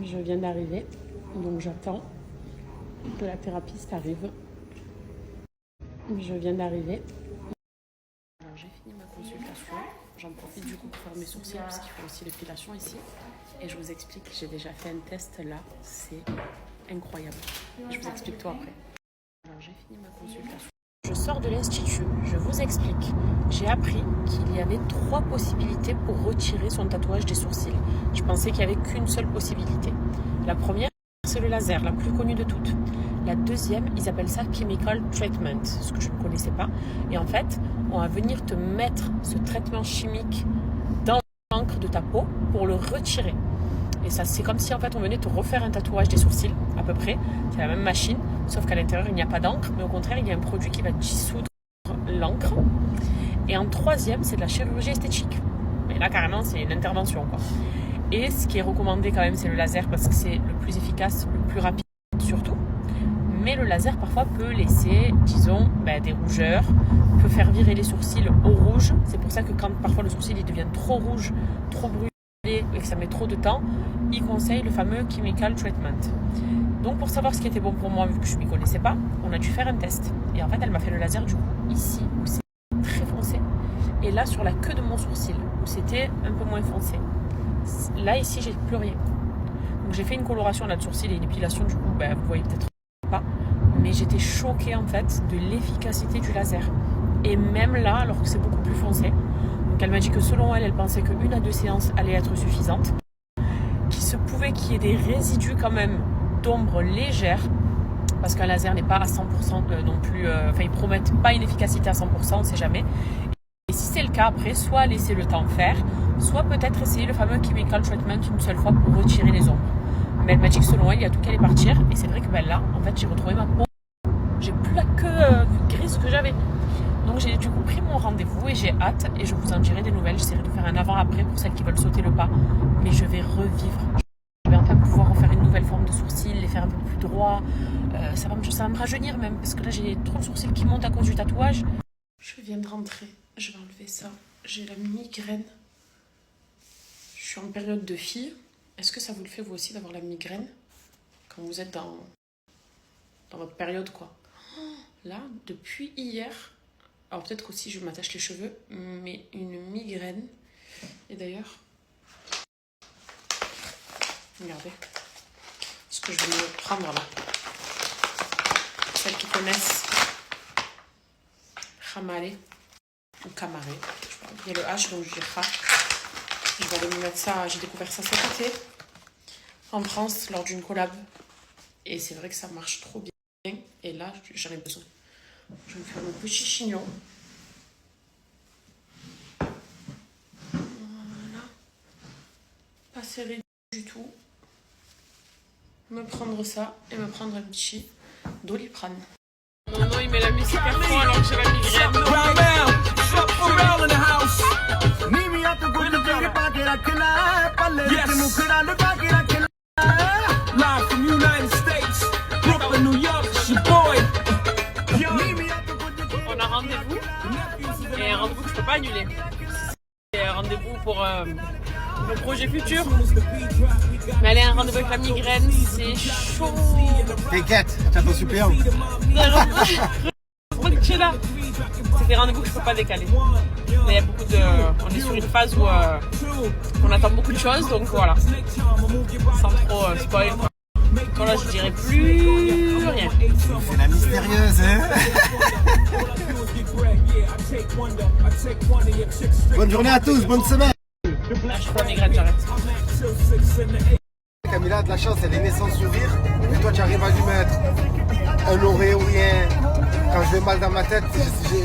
Je viens d'arriver, donc j'attends que la thérapeute arrive. Je viens d'arriver. Alors j'ai fini ma consultation. J'en profite du coup pour faire mes sourcils parce qu'il faut aussi l'épilation ici. Et je vous explique, j'ai déjà fait un test là, c'est incroyable. Je vous explique tout après. Alors j'ai fini ma consultation. Je sors de l'institut, je vous explique. J'ai appris qu'il y avait 3 possibilités pour retirer son tatouage des sourcils. Je pensais qu'il n'y avait qu'une seule possibilité. La première, c'est le laser, la plus connue de toutes. La deuxième, ils appellent ça chemical treatment, ce que je ne connaissais pas. Et en fait, on va venir te mettre ce traitement chimique dans l'encre de ta peau pour le retirer. Et ça, c'est comme si en fait on venait te refaire un tatouage des sourcils, à peu près. C'est la même machine, sauf qu'à l'intérieur il n'y a pas d'encre, mais au contraire il y a un produit qui va dissoudre l'encre. Et en troisième, c'est de la chirurgie esthétique. Mais là carrément c'est une intervention quoi. Et ce qui est recommandé quand même, c'est le laser parce que c'est le plus efficace, le plus rapide surtout. Mais le laser parfois peut laisser, disons, des rougeurs, peut faire virer les sourcils au rouge. C'est pour ça que quand parfois le sourcil il devient trop rouge, trop brûlé et que ça met trop de temps, il conseille le fameux chemical treatment. Donc pour savoir ce qui était bon pour moi, vu que je ne m'y connaissais pas, on a dû faire un test. Et en fait, elle m'a fait le laser du coup ici, où c'est très foncé. Et là, sur la queue de mon sourcil, où c'était un peu moins foncé. Là, ici, j'ai plus rien. Donc j'ai fait une coloration là de sourcil et une épilation, du coup, vous voyez peut-être pas. Mais j'étais choquée en fait de l'efficacité du laser. Et même là, alors que c'est beaucoup plus foncé. Donc elle m'a dit que selon elle, elle pensait que 1 à 2 séances allaient être suffisantes. Qu'il se pouvait qu'il y ait des résidus quand même d'ombre légère. Parce qu'un laser n'est pas à 100% non plus... ils promettent pas une efficacité à 100%, on ne sait jamais. Et si c'est le cas, après, soit laisser le temps faire, soit peut-être essayer le fameux chemical treatment une seule fois pour retirer les ombres. Mais elle m'a dit que selon elle, il y a tout qui allait partir. Et c'est vrai que là, en fait, j'ai retrouvé ma peau. J'ai plus la queue grise que j'avais. Donc j'ai du coup pris mon rendez-vous et j'ai hâte. Et je vous en dirai des nouvelles. J'essaierai de faire un avant-après pour celles qui veulent sauter le pas. Mais je vais revivre. Je vais enfin pouvoir refaire une nouvelle forme de sourcils, les faire un peu plus droits. Ça va me rajeunir même. Parce que là, j'ai trop de sourcils qui montent à cause du tatouage. Je viens de rentrer. Je vais enlever ça. J'ai la migraine. Je suis en période de fille. Est-ce que ça vous le fait vous aussi d'avoir la migraine quand vous êtes dans votre période quoi? Là, depuis hier, alors peut-être aussi je m'attache les cheveux, mais une migraine. Et d'ailleurs, regardez ce que je vais me prendre là. Celles qui connaissent Hamale ou Kamare, il y a le H donc je dirais pas. Je vais aller me mettre ça, j'ai découvert ça cet été en France lors d'une collab et c'est vrai que ça marche trop bien et là j'en ai besoin. Je vais me faire mon petit chignon. Voilà. Pas serré du tout. Me prendre ça et me prendre un petit Doliprane. Non, il met la musique à fond alors que j'ai la migraine. Live from United States, Brooklyn, New York, it's your boy. On a rendez-vous et un rendez-vous que je peux pas annuler. C'est un rendez-vous pour le projet futur. Mais aller à un rendez-vous avec la migraine, c'est chaud. T'inquiète, t'attends super. Tu es là. C'est des rendez-vous que je peux pas décaler. Mais il y a beaucoup de... On est sur une phase où on attend beaucoup de choses, donc voilà. Sans trop spoil. Quoi. Donc là, je dirais plus rien. C'est la mystérieuse, hein. Bonne journée à tous, bonne semaine. Là, je suis pas migraine, j'arrête. Camilla a de la chance, elle est née sans sourire. Et toi, tu arrives à lui mettre un oreille ou rien. Quand je vais mal dans ma tête,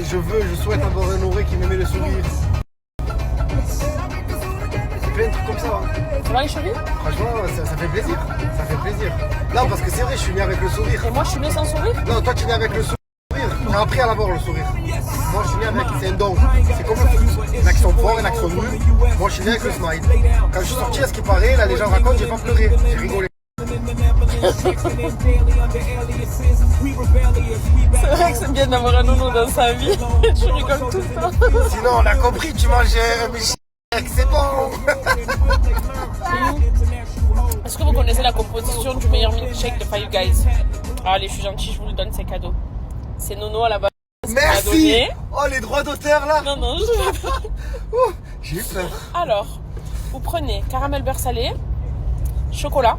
je souhaite avoir un oreille qui me met le sourire. C'est plein de trucs comme ça. Hein. Ça va les chevilles? Franchement, ça fait plaisir. Ça fait plaisir. Non, parce que c'est vrai, je suis né avec le sourire. Et moi, je suis née sans sourire? Non, toi, tu es né avec le sourire. J'ai appris à l'avoir le sourire. Moi, je suis né avec, c'est un don. C'est comme le foot. Il y en a qui sont forts, il y en a qui sont nuls. Moi, je suis né avec le smile. Quand je suis sorti, à ce qui paraît, là, les gens racontent, j'ai pas pleuré. J'ai rigolé. C'est vrai que c'est bien d'avoir un nounou dans sa vie. Tu rigoles tout le temps. Sinon, on a compris, tu manges un c'est bon. Est-ce que vous connaissez la composition du meilleur milkshake de Five Guys? Allez, je suis gentille, je vous le donne, c'est cadeau. C'est Nono à la base. Merci. Oh, les droits d'auteur là. Non, non, je... Oh, j'ai eu peur. Alors, vous prenez caramel beurre salé, chocolat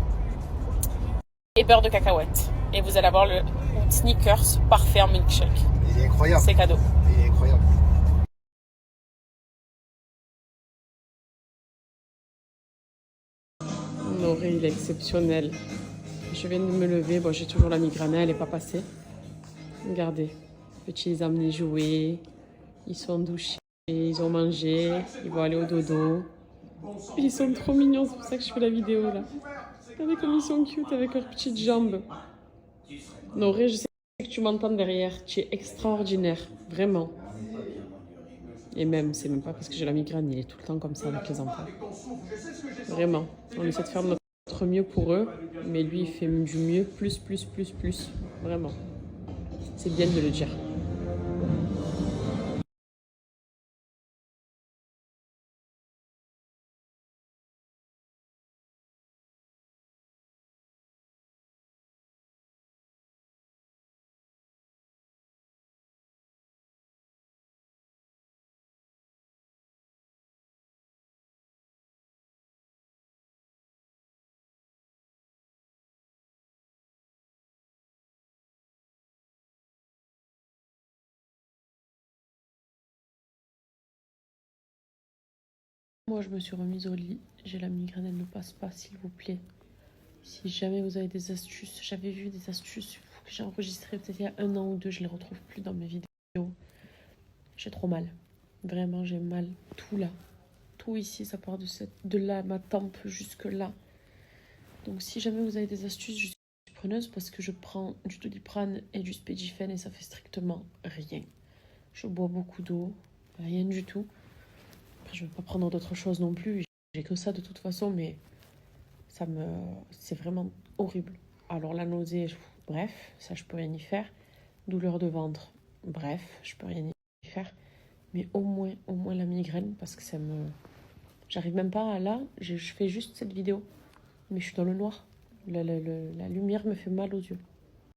et beurre de cacahuète. Et vous allez avoir le Snickers parfait en milkshake. Il est incroyable. C'est cadeau. Il est incroyable. Noré, il est exceptionnel. Je viens de me lever. Bon, j'ai toujours la migraine, elle n'est pas passée. Regardez. Petits amis jouer. Ils sont douchés. Ils ont mangé. Ils vont aller au dodo. Ils sont trop mignons. C'est pour ça que je fais la vidéo là. Regardez comme ils sont cute avec leurs petites jambes. Noré, je sais que tu m'entends derrière. Tu es extraordinaire. Vraiment. Et même, c'est même pas parce que j'ai la migraine. Il est tout le temps comme ça avec les enfants. Vraiment. On essaie de faire de notre mieux pour eux. Mais lui, il fait du mieux. Plus. Vraiment. C'est bien de le dire. Moi, je me suis remise au lit. J'ai la migraine, elle ne passe pas, s'il vous plaît. Si jamais vous avez des astuces, j'avais vu des astuces que j'ai enregistrées peut-être il y a 1 an ou 2, je les retrouve plus dans mes vidéos. J'ai trop mal. Vraiment, j'ai mal. Tout là. Tout ici, ça part de là, ma tempe jusque là. Donc, si jamais vous avez des astuces, je suis preneuse parce que je prends du Doliprane et du Spédifen et ça fait strictement rien. Je bois beaucoup d'eau, rien du tout. Je ne vais pas prendre d'autres choses non plus. J'ai que ça de toute façon, mais c'est vraiment horrible. Alors la nausée, bref, ça je peux rien y faire. Douleur de ventre, bref, je peux rien y faire. Mais au moins la migraine, parce que j'arrive même pas à là, je fais juste cette vidéo. Mais je suis dans le noir. La lumière me fait mal aux yeux.